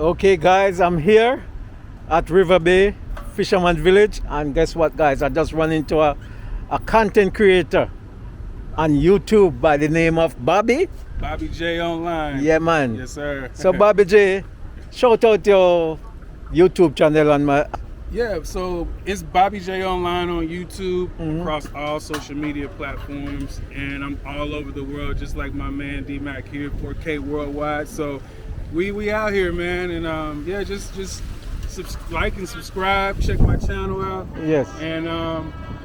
Okay guys, I'm here at River Bay Fisherman Village, and guess what guys, I just run into a content creator on YouTube by the name of Bobby J online. Yeah man. Yes sir. So Bobby J, shout out your YouTube channel on my Yeah, so it's Bobby J online on YouTube, across all social media platforms, and I'm all over the world just like my man D-Mac here, 4K worldwide. So we out here, man, and yeah, just like and subscribe, check my channel out. Yes. And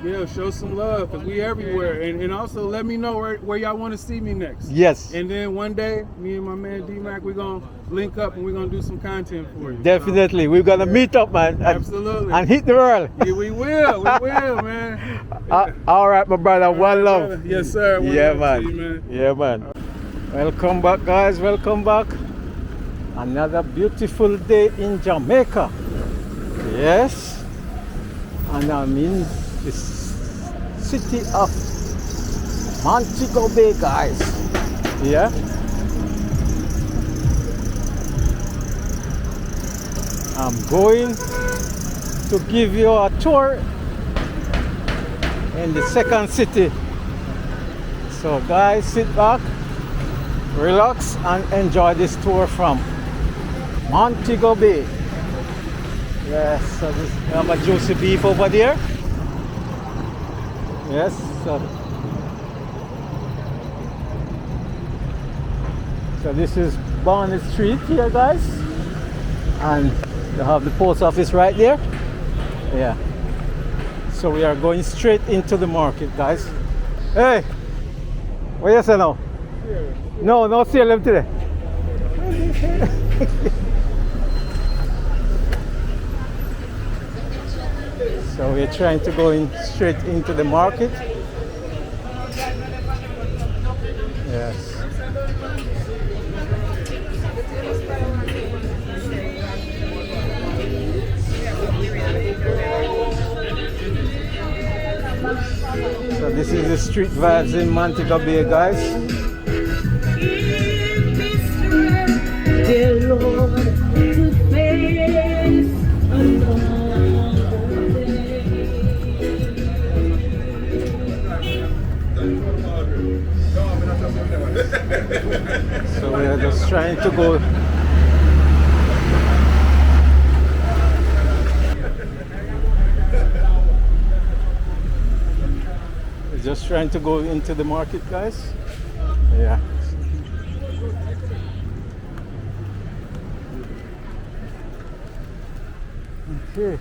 yeah, show some love, because we everywhere, and also let me know where y'all want to see me next. Yes. And then one day, me and my man D-Mac, we're gonna link up and we're gonna do some content for you. Definitely. We're gonna meet up, man. Absolutely. And hit the world. Yeah, we will, man. All right, my brother. One love. Brother. Yes, sir. One Yeah, love to man. you, man. Yeah, man. Welcome back, guys. Welcome back. Another beautiful day in Jamaica. Yes. And I'm in the city of Montego Bay, guys. Yeah. I'm going to give you a tour in the second city. So guys, sit back, relax, and enjoy this tour from Montego Bay. Yes, so we have a juicy beef over there. Yes, so this is Barnett Street here, guys, and they have the post office right there. Yeah. So we are going straight into the market, guys. Hey, what you say now? No sale them today. So we're trying to go in straight into the market. Yes. So this is the street vibes in Montego Bay, guys. So we are just trying to go. We're just trying to go into the market, guys. Yeah. Okay.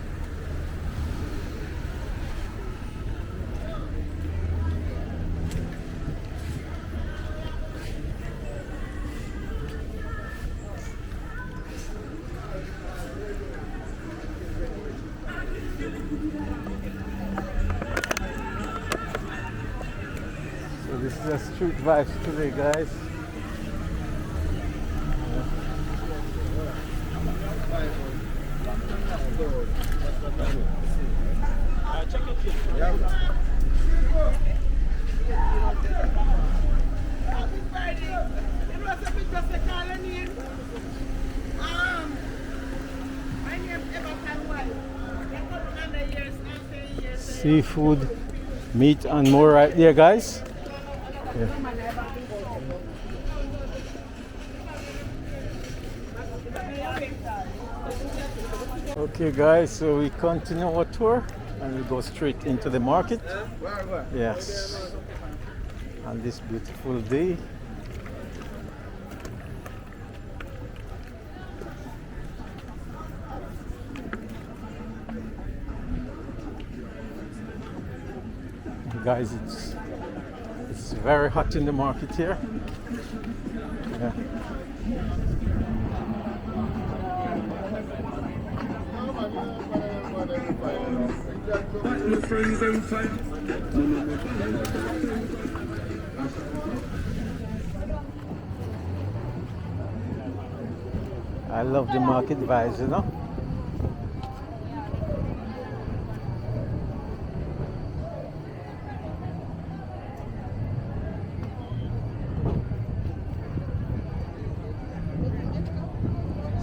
So this is a street vibes today, guys. Seafood, meat, and more right there, guys. Yeah. Okay, guys, so we continue our tour and we go straight into the market. Yes, on this beautiful day. Guys, it's very hot in the market here. Yeah. I love the market vibes, you know.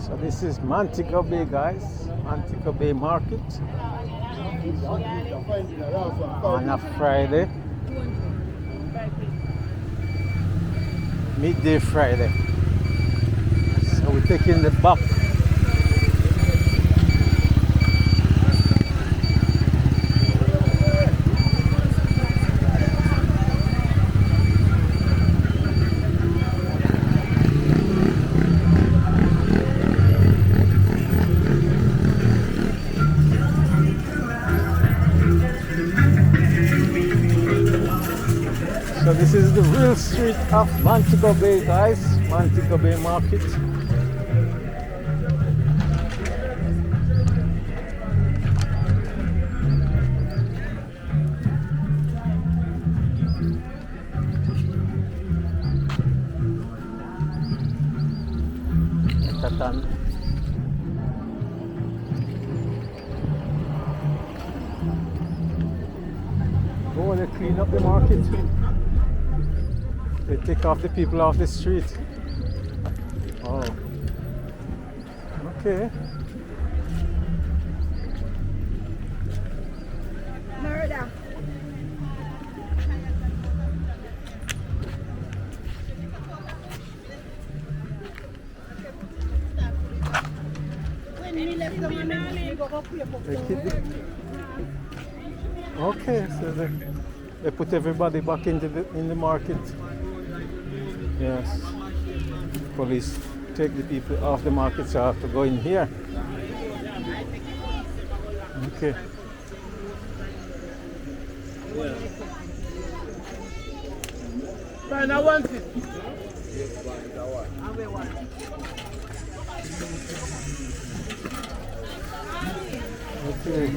So this This is Montego Bay, guys. Montego Bay Market on a Friday. Midday Friday. So we're taking the back. So this is the real street of Montego Bay, guys. Montego Bay Market. Tatan. Oh, they clean up the market. They take off the people off the street. Oh. Okay. Murder. When we left the money, we go up here for Okay, so they put everybody back into in the market. Yes. Police take the people off the market, so I have to go in here. Okay. Fine, I want it. Okay.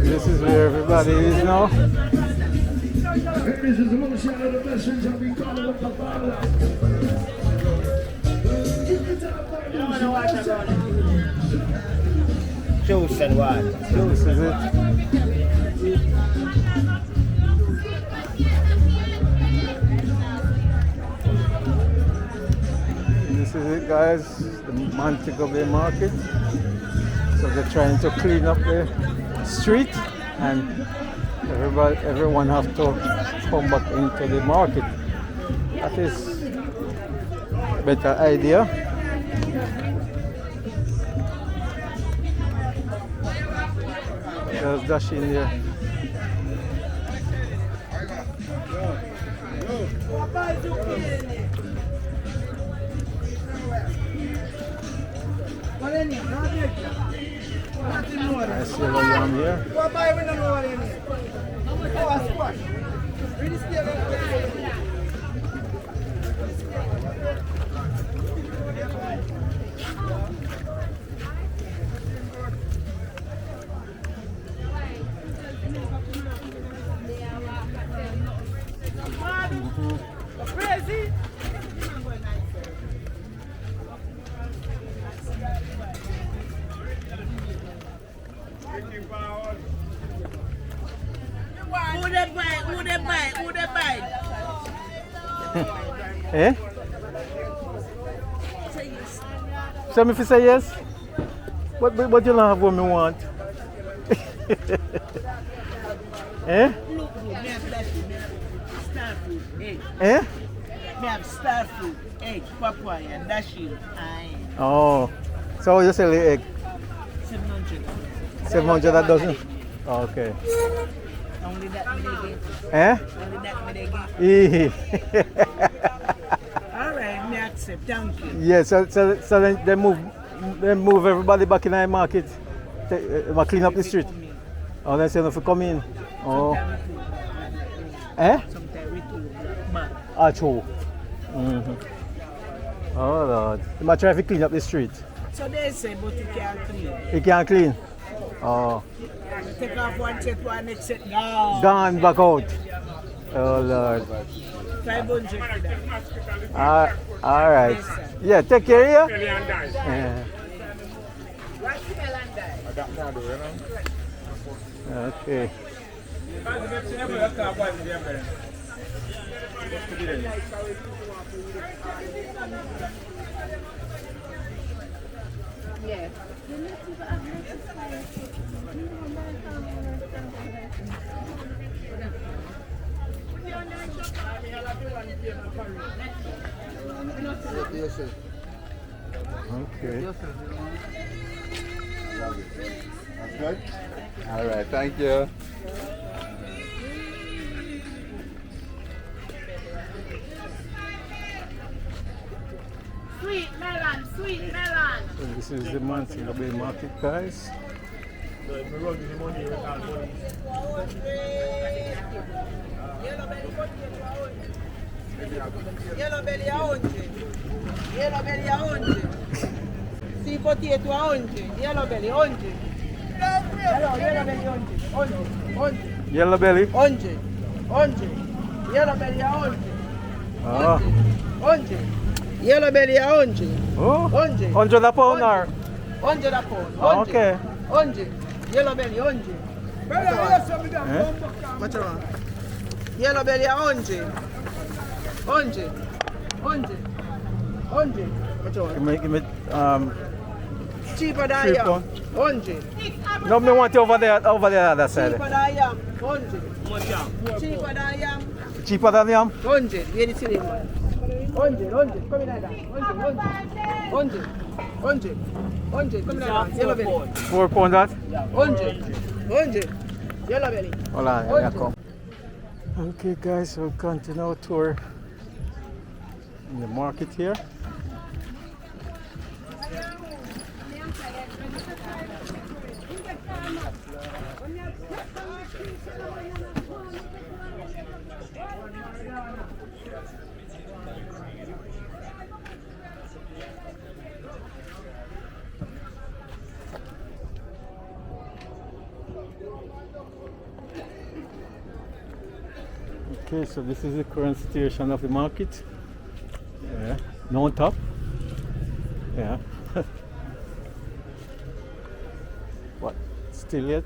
This is where everybody is now. This is the most shout of the message I'll be calling with the father. Juice and what? This is it. This is it, guys. The Montego Bay Market. So they're trying to clean up the street, and everyone have to come back into the market. That is a better idea. There's Dash in there. I see what I'm here. Crazy. Who they buy? Eh? So if you say yes, but you don't have what me want. Eh? Look good, me have that food, me have star food, egg. Eh? Me have star food, egg, papaya, and dashing, aye. Oh, so you sell the egg? 700. 700 that doesn't? Okay. Only that me they get. Eh? Only that me they get. Alright, me accept, thank you. Yeah, so then they move everybody back in the market. Clean up the street. Oh, they say if you come in. Oh. Eh? Sometimes we do man. Ah, true. Oh Lord. You might try to clean up the street. So they say, but you can't clean. You can't clean? Oh. You take off one set, one next set, gone. Gone back out. Oh Lord. 500 for that. Alright. Yes, sir. Yeah, take care of you. Yeah. What's the land? I got more to do, Okay. Yes. Okay. That's good? All right, thank you. Sweet melon, sweet melon. So this is the Montego Bay Market, guys. Yellow belly a 100. Yellow belly a 100. See potato a 100. Yellow belly 100. Yellow belly 100. 100. Yellow belly. 100. 100. Yellow belly a 100. Oh. 100. Yellow belly a 100. Oh. 100. 100 a pound or? 100 a pound. Oh, okay. 100. Yellow belly 100. Eh? What's wrong? Yellow belly a 100. 100. 100. 100. What's wrong? Give me Cheaper than Cheaper. yam. 100. no, me want you over there, other side. Cheaper than yam. 100. Cheaper than yam. Cheaper than yam? 100. Where the ceiling man? 100. 100. Come in like that. 100. 100. 100. 100. Come in like that. Yellow belly. 4 pound that? 100. 100. Yellow belly. Hold on, here I come. Okay guys, we'll continue our tour in the market here. Okay, so this is the current situation of the market. Yeah, no on top. Yeah. What? Still yet?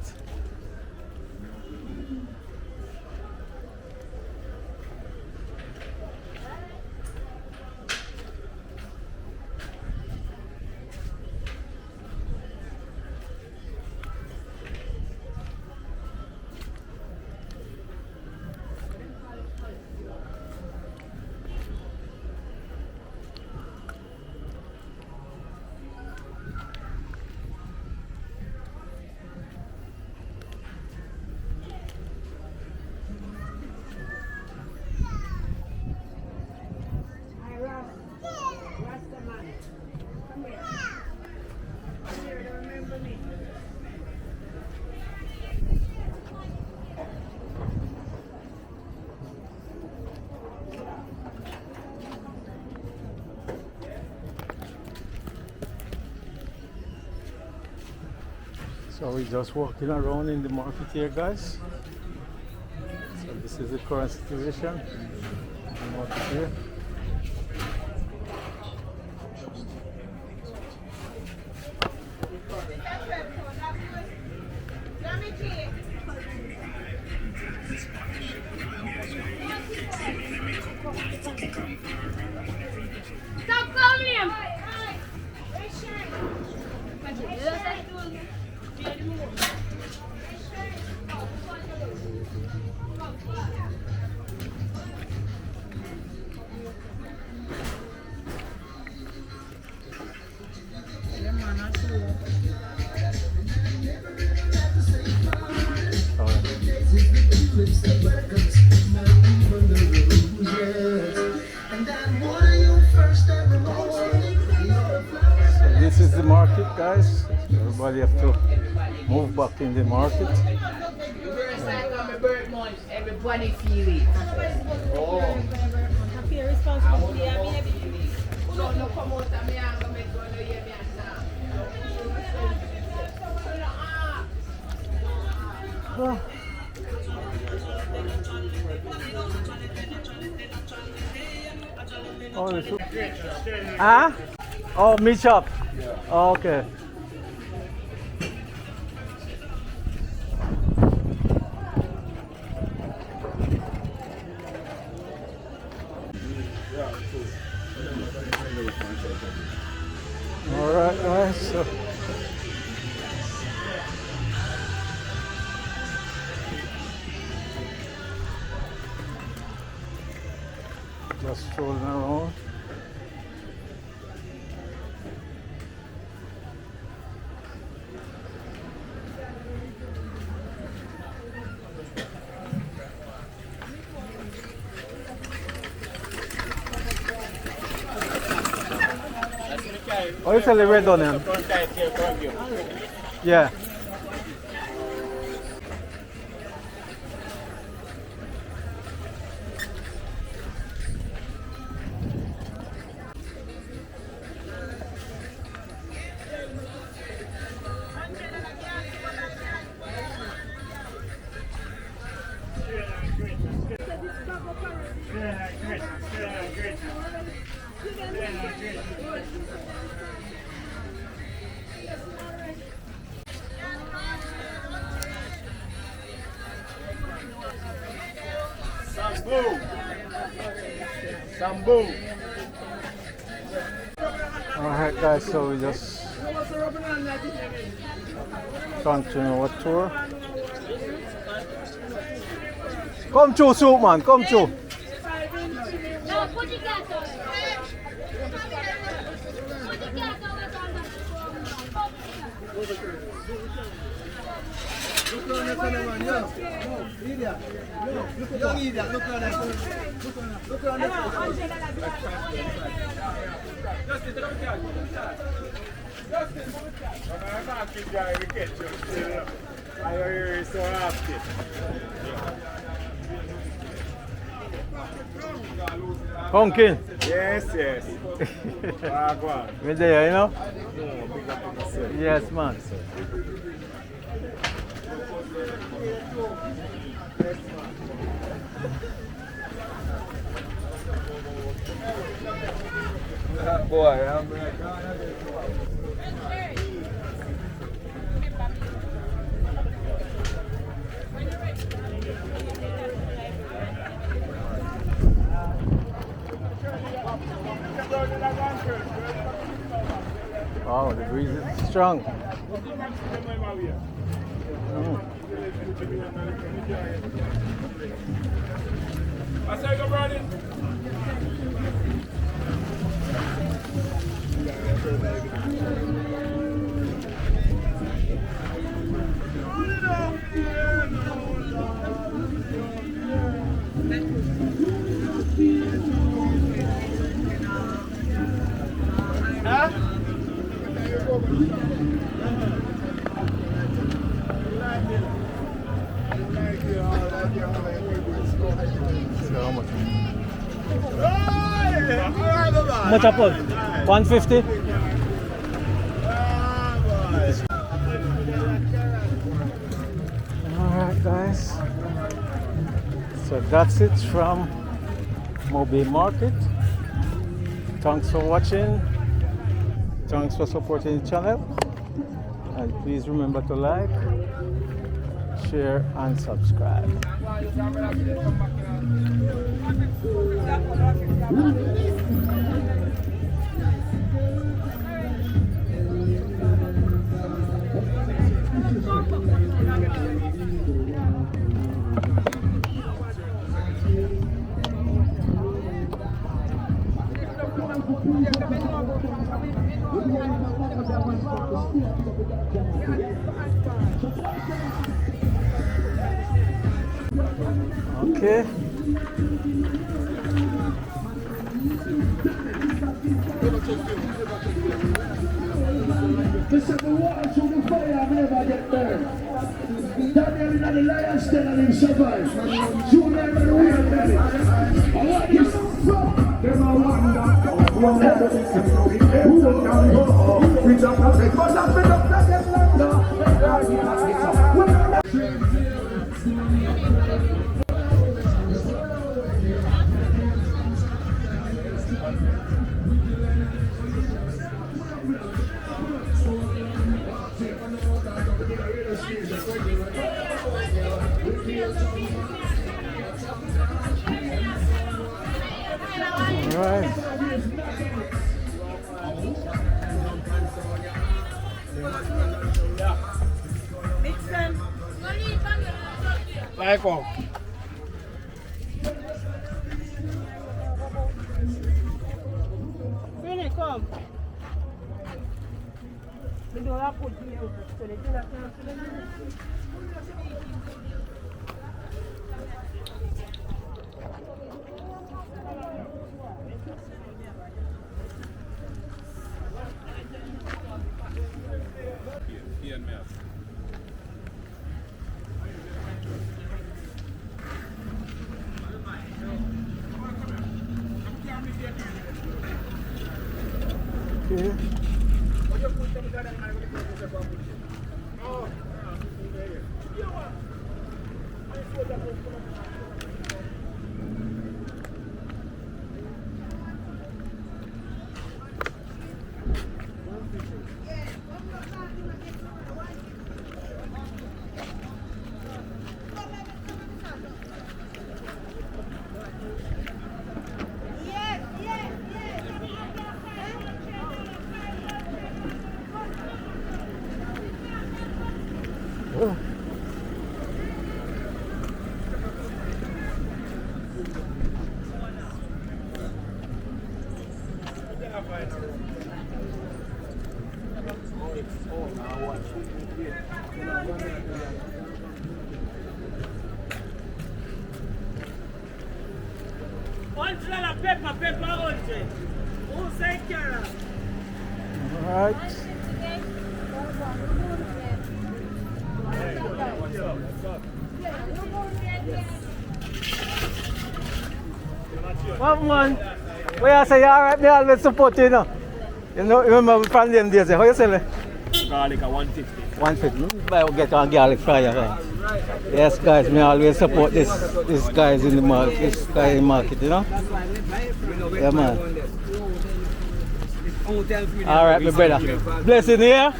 So we're just walking around in the market here, guys. So this is the current situation in the market here. Stop calling him. So this is the market, guys. Everybody have to move back in the market. Everybody feel it. I feel responsibility. I mean, No come out and me and go make one of you me Oh, the soup. Ah? Oh, meat shop. Oh, okay. Alright guys, so just strolling around. Oh, you sell the red onion? Yeah. Sambu. Alright guys, so we just continue our tour. Come through soup man, come through. No, put the cat on. Put the cat Pumpkin. Yes, yes. We're there, you know? Yes man. Boy, I'm Wow, the breeze is strong. I say go, Brandon. How much apple? 150? Alright guys. So that's it from Mobile Market. Thanks for watching. Thanks for supporting the channel. And please remember to like, share and subscribe. Okay. Listen, the water through the fire never get burned. Daniel in the lion's den and he survived. Julian in the wheel belly. I want you to them a wonder. Who can go? We don't have to go down with the planet longer. Right. Mix them. Like on. Really, come. We don't have to put here. So they do that now. Okay. Pepper, 100. Who say carrot? All right. What man? Where I say you alright, me always support you, you know. You know, remember from them days, how you sell it? Garlic at 150. 150. Buy get one garlic fryer. Yes guys, me always support this guys in the market, this guy in the market, you know? Yeah man. Alright my brother. Blessing here?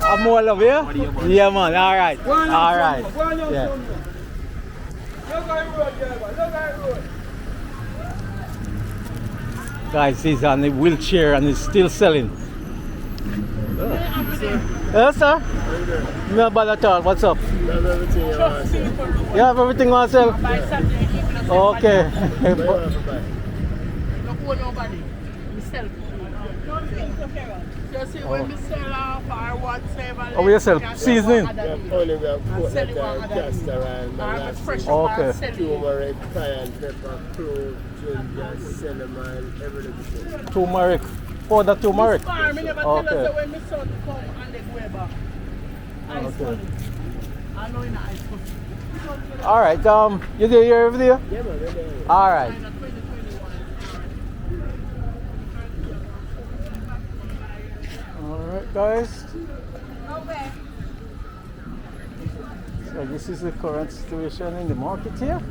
I'm more love here? Yeah man, alright. Alright. Yeah. Guys, he's on the wheelchair and he's still selling. Yes, sir? No bother at all. What's up? You have everything you want to sell. You have everything you want to sell? Okay. Nobody. We sell. Just when we sell off or whatever. Oh, we sell seasoning? Only we have put like castor and molasses, Okay. turmeric, cayenne pepper, clove, ginger, cinnamon, everything. Turmeric. For the turmeric? Farm, never tell us Okay. when my son come and they go back. Ice Okay. I know in ice cream. Alright, you there here every day? Yeah, man, we're there. Alright. Alright guys. So this is the current situation in the market here.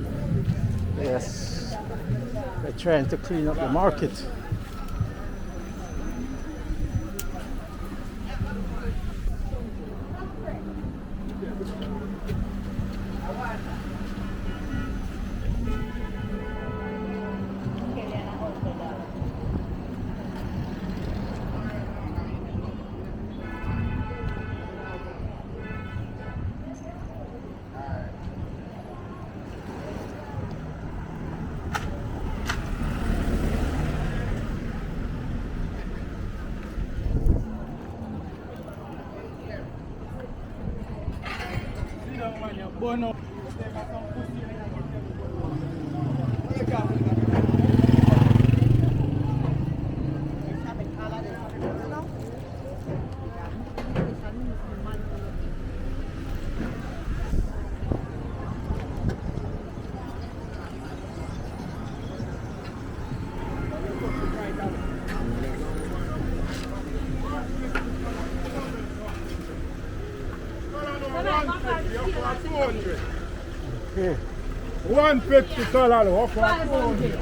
Yes. They're trying to clean up the market. Bueno. Okay. 150 color, what for 200?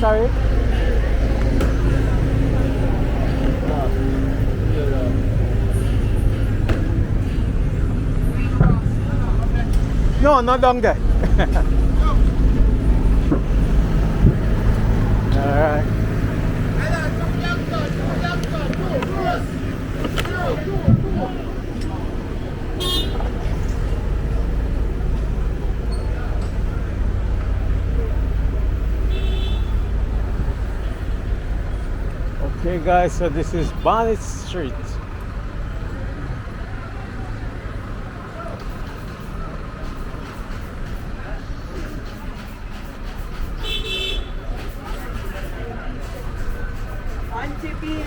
sorry. No, not down there. Alright. Okay guys, so this is Bonnet Street. Auntie B.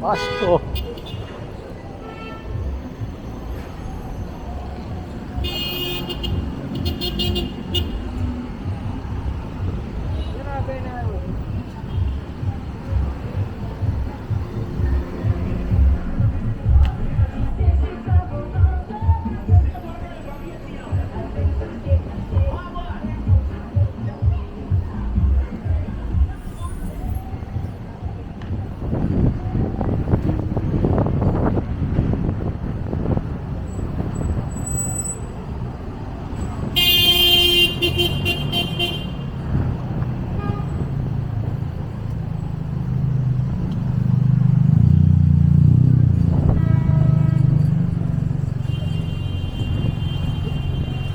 Pasko.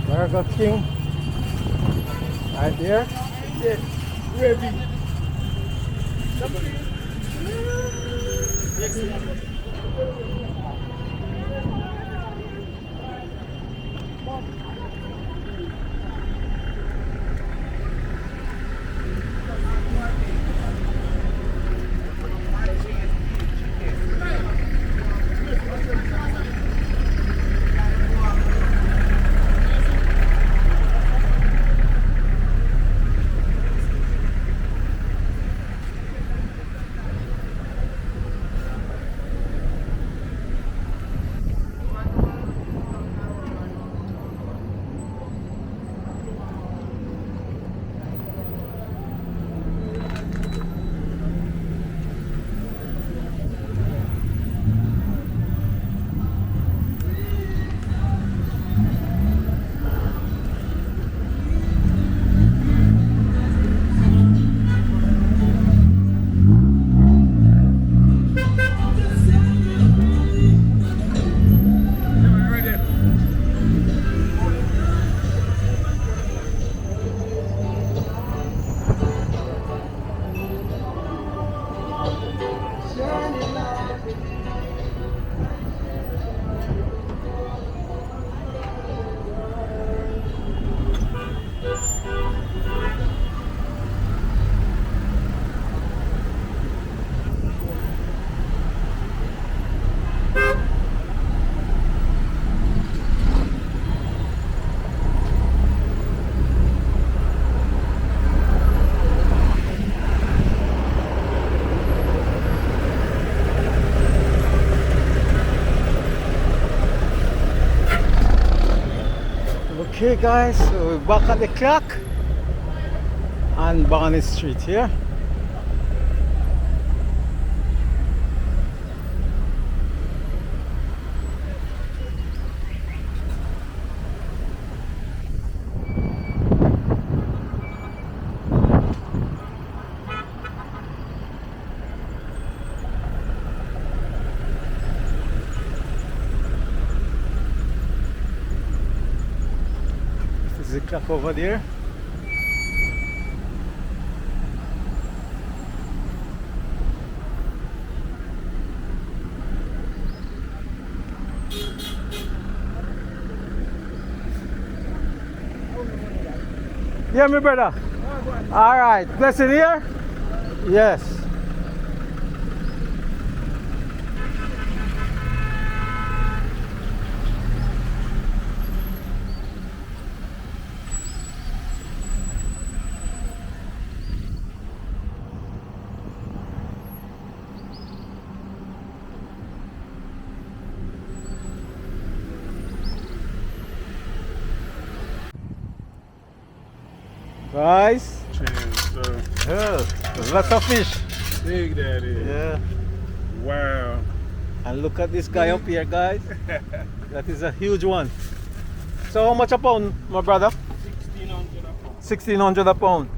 Burger King. Right there. Yes, ready. Okay guys, so we're back at the clock on Bonnet Street here. The clock over there. Yeah, my brother. All right, blessing here. Yes. Rice. Chance, sir. Yeah. Lots of fish. Big that is. Yeah. Wow. And look at this guy up here, guys. That is a huge one. So how much a pound, my brother? 1600 a pound. 1600 a pound.